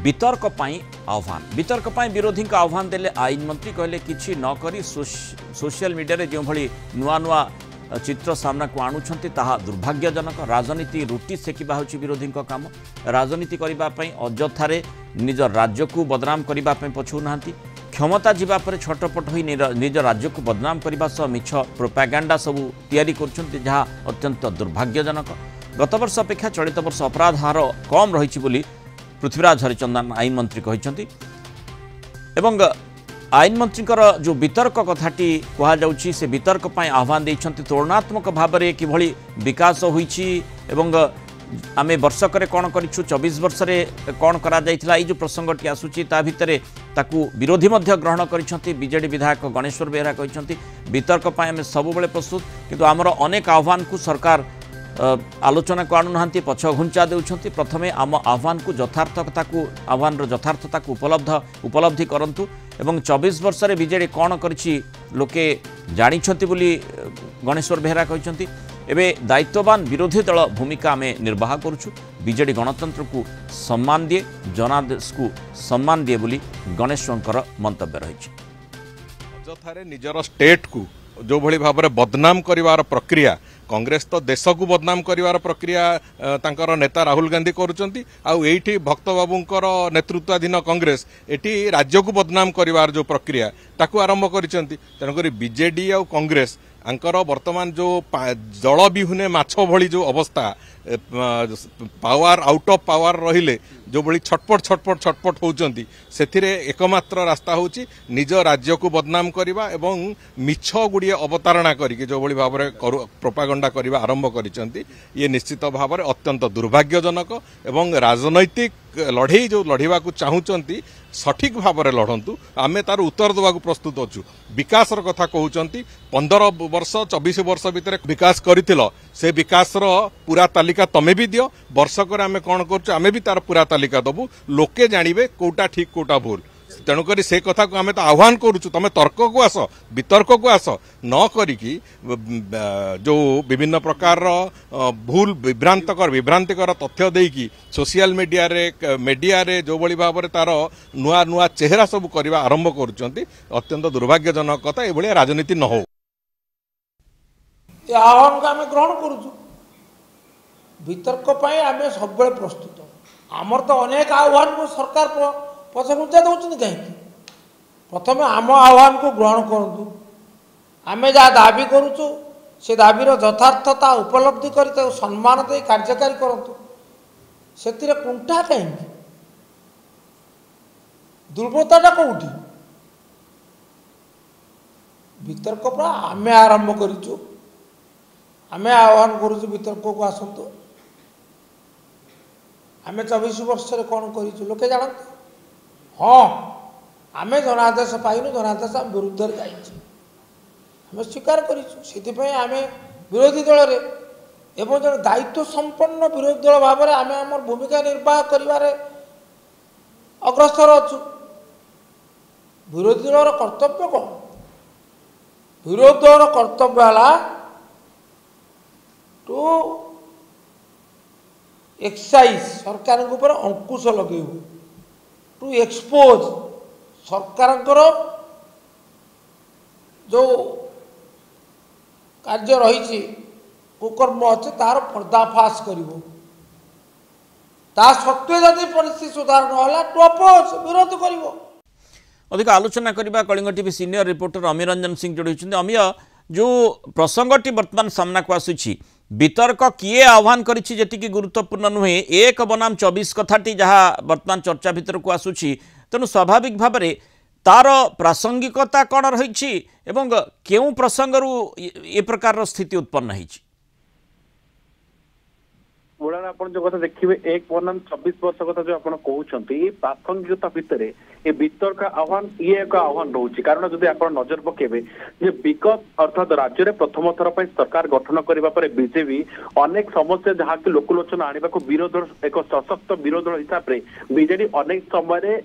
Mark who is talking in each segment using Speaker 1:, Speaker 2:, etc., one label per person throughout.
Speaker 1: वितर्क आह्वान वितर्क विरोधी आह्वान देले आईन मंत्री कहले किछि न करी सोशल मीडिया जो भली नुआ नुआ चित्र सामना को आणुछंती ताहा दुर्भाग्यजनक। राजनीति रुटी सेकिबा होछि विरोधी काम। राजनीति करने अजथारे निज राज्य को बदनाम करने पछू नांती। क्षमता जीवा पर छटपट होई निज राज्य को बदनाम करने सह मिछ प्रोपागेंडा सबू तैयारी करछंती जहाँ अत्यंत दुर्भाग्यजनक। गत वर्ष अपेक्षा चलित वर्ष अपराध हार कम रही बोली पृथ्वीराज हरिचंदन आईन मंत्री कहते। आईन मंत्री जो वितर्क कथाटी कहुच्छी से वितर्क आह्वान देते तुलनात्मक भाव में किभली विकास होईछि एवं आमे वर्षकर कौन करूँ 24 वर्ष कौन करा जाइथिला जो प्रसंगटी आसूची ता भितरे ताकू विरोधी मध्य ग्रहण करिसेंती। बीजेडी विधायक गणेश्वर बेहरा कहते वितर्क आम सब प्रस्तुत किंतु आमर अनेक आह्वान को सरकार आलोचना को आणुना पछ घुंचा देउछंती। प्रथमे आम आह्वान को यथार्थता को आह्वान यथार्थता को उपलब्धि करंतु एवं 24 वर्ष रे बीजेडी कौन करिछि लोके जानिछंती बोली गणेश्वर बेहरा कहते। एबे दायित्ववान विरोधी दल भूमिका आमे निर्वाह करुछु। बीजेडी गणतंत्र को सम्मान दिए जनादेश को सम्मान दिए बोली गणेश्वर मंतव्य रही।
Speaker 2: अजथारे निजर स्टेट को जो भली भाव में बदनाम करिवार प्रक्रिया कांग्रेस तो देश को बदनाम करिवार प्रक्रिया तांकर नेता राहुल गांधी करुचंती। आउ एठी भक्त बाबूंकर नेतृत्वाधीन कांग्रेस एठी राज्य को बदनाम करिवार जो प्रक्रिया ताकू आरंभ करिसंती। तेणुकरी बीजेडी आउ कांग्रेस आंकर वर्तमान जो जल बिहुने माछ भली जो अवस्था पावर आउट ऑफ पावर रहिले जो भली छटपट छटपट छटपट होउचंती सेथिरे एकमात्र रास्ता होची निज राज्य को बदनाम करिवा एवं मिछ गुड़िए अवतारणा करिके जो भली भाव में प्रोपागंडा करिवा आरंभ करिसंती। ये निश्चित भाव में अत्यंत दुर्भाग्यजनक एवं राजनैतिक लड़े जो लड़वा को चाहूँगी सठिक भाव में लड़तु आमे तार उत्तर देवा प्रस्तुत अच्छु। विकास कथा कहते 15 वर्ष 24 वर्ष भितर विकास कर से विकास पूरा तालिका तमें भी दियो वर्षक आमे कौन कर तार पूरा तालिका दबु लोके जानिबे कोटा ठीक कोटा भूल। तेणुक से कथा को आमे तो आह्वान करुचु तमें तर्क को आस वितर्क को आस न करिकी जो विभिन्न प्रकार भूल विभ्रांतिकर तथ्य देकी सोशल मीडिया रे जो भली भाव में तार नुआ नुआ चेहरा सब करवा आरंभ करुचंती अत्यंत दुर्भाग्यजनक कथा। ये राजनीति न हो
Speaker 3: आह्वान को आम ग्रहण करुचु। वितर्क आम सब प्रस्तुत आमर तो अनेक आह्वान को सरकार पछघुंचा दौरान कहीं प्रथम आम आह्वान को ग्रहण करूँ। आम जहाँ दाबी करुचु से दाबीर यथार्थता उपलब्धि कर सम्मान दे कार्यकारी करूँ से कुंठा कहीं दुर्बलता कौटी वितर्क आम आरंभ करूँ। आम आह्वान करुचु वितर्क को आसतु आम 24 वर्ष कौन करूँ लोके जानते। हाँ आम जनादेश पाइनु जनादेश आम विरुद्ध जाम स्वीकार करें विरोधी दल एवं जो दायित्व संपन्न विरोधी दल भाव में आम आम भूमिका निर्वाह कर अग्रसर अच्छु। विरोधी दल कर्तव्य कौन विरोधी दल कर्तव्य है टू एक्साइज सरकार ऊपर अंकुश लगे टू एक्सपोज सरकार जो कार्य रही कुकर्म अच्छे तार पर्दाफाश कर सत्वे जदि परिस्थिति सुधार ना टू अपोज विरोध कर।
Speaker 1: अधिक आलोचना करबा Kalinga TV senior reporter अमीय Ranjan Singh जोड़ी अमीय जो प्रसंगटी वर्तमान सामना को आसुची वितर्क किए आह्वान करिछि जेतिकी गुरुत्वपूर्ण नुहे एक बनाम 24 कथाटी जहाँ वर्तमान चर्चा भितर को आसुची तेणु स्वाभाविक भाव में तार प्रासंगिकता कौन रही एवं केउ प्रसंगरू ए प्रकार स्थिति उत्पन्न होइछि।
Speaker 4: बुढ़ा आप जो कथा देखिए एक बनाम 24 वर्ष कथा जो आप कहते प्रासंगिकता भितर ये वितर्क आह्वान ये एक आह्वान रोचे कारण जब आप नजर पकेबे विगत अर्थात राज्य में प्रथम थर पर सरकार गठन करने बीजेपी अनेक समस्या जहाँ की लोकलोचन आने को विरोध एक सशक्त विरोध हिसाब से बीजेडी अनेक समय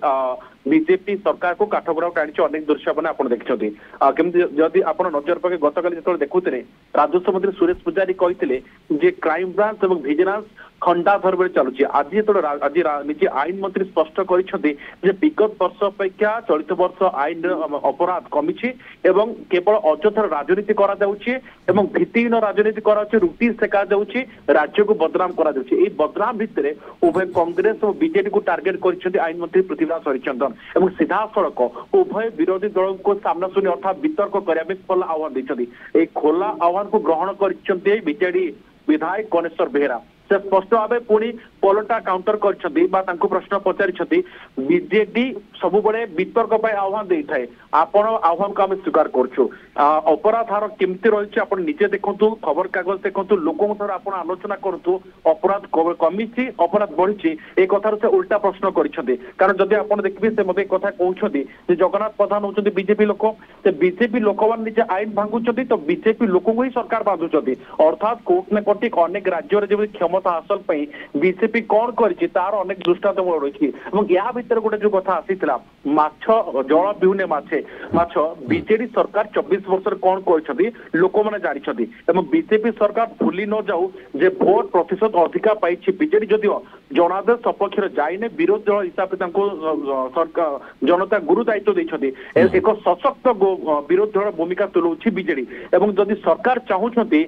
Speaker 4: बीजेपी सरकार को काठगोड़ा टाणी अनेक दृश्य मैंने आप देखते केमती जदि आप नजर पके गत जो देखुते राजस्व मंत्री सुरेश पूजारी कहते क्राइम ब्रांच और भिजिलेंस खंडाधर बेले चलुची आज आज निजे आईन मंत्री स्पष्ट करिसेंती जे विगत वर्ष अपेक्षा चलित वर्ष आईन अपराध कमिछि एवं केवल अଯथार राजनीति करा जाउछि एवं भित्तिहीन राजनीति करा जाउछि रुटी सेका जाउछि राज्य को बदनाम करा जाउछि एई बदनाम भितरे उभय कांग्रेस और बीजेडी को टार्गेट करिसेंती आईन मंत्री पृथ्वीराज हरिचंदन एवं सीधा सड़क उभय विरोधी दल को सामना सुनी अर्थात वितर्क करने खोला आह्वान देते खोला आह्वान को ग्रहण कर बीजेडी विधायक गणेश्वर बेहेरा से स्पष्ट भाव पुणी पलटा काउंटर कर प्रश्न पचारि बीजेडी सब बड़े वितर्क आह्वान दे थाए आपण आह्वान को आम स्वीकार करूँ अपराध हार केमती रही आप निजे देखु खबर कागज देखु लोकों आप आलोचना करूँ अपराध कमी अपराध बढ़ी एक कथार से उल्टा प्रश्न कारण जदि आप देखिए से मत कथा कहते जगन्नाथ प्रधान होती बीजेपी लोक से बीजेपी लोक मैंने आईन भांगुंट तो बीजेपी लोक ही सरकार बांधुंट अर्थात कोर्ट ने कटी अनेक राज्य जब क्षमता हासिल बीजेपी कौन कर तार अनेक दृष्टांतमूलक रही या भर गोटे जो कथा आसीला माछ जल बिहुने माछे माछ बीजेडी सरकार 24 वर्ष कौन कर लोक मैंने जानते बीजेपी सरकार भूली न जाऊ जे भोट प्रतिशत अधिका पाई बीजेडी जदिव जनादेश सपक्ष जाइने विरोध दल हिसाब से सरकार जनता गुरु दायित्व देते एक सशक्त विरोध दल भूमिका तुलाऊँच बीजेडी एवं जदि सरकार चाहूँगी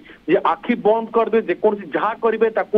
Speaker 4: आखि बंद करदे जेकोसी जहाँ करेंगे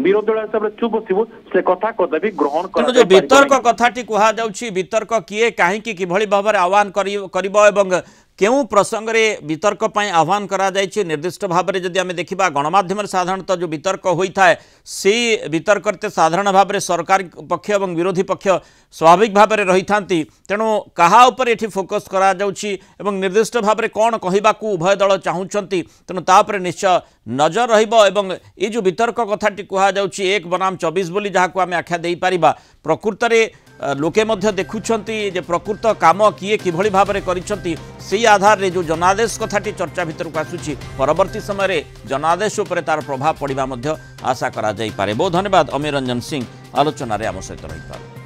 Speaker 4: विरोध दल हिसाब से चुप बसबू से कथा कदापि ग्रहण कर
Speaker 1: वितर्क कथाटी कहुच्छी वितर्क किए कहीं किभली भाव में आह्वान कर केउ प्रसंग रे वितर्क पई आह्वान करा जायछि निर्दिष्ट भाव में जदि आमे देखिबा गणमाध्यम साधारणतः जो वितर्क होता है से वितर्क करते साधारण भाव में सरकार पक्ष एवं विरोधी पक्ष स्वाभाविक भाव में रही था तेणु कहा उपर एठी फोकस करा जाउछि एवं निर्दिष्ट भाव में कौन कहबाकू उभय दल चाहूँगी तेणु तापर निश्चय नजर रहिबो एवं ये जो वितर्क कथाटी कहा जाउछि 1 बनाम 24 बोली जहां आमे आख्या देई पारिबा प्रकृत रे लोके मध्य देखुछंती जे प्रकृत काम किए किभली भाव में करिसंती सेही आधार रे जो जनादेश कथाटी चर्चा भितर को आसुछि परवर्ती समय रे जनादेश उपर तार प्रभाव पड़िबा मध्य आशा करा जाई पारे। बहुत धन्यवाद अमीर रंजन सिंह आलोचना रे आम सहित रही।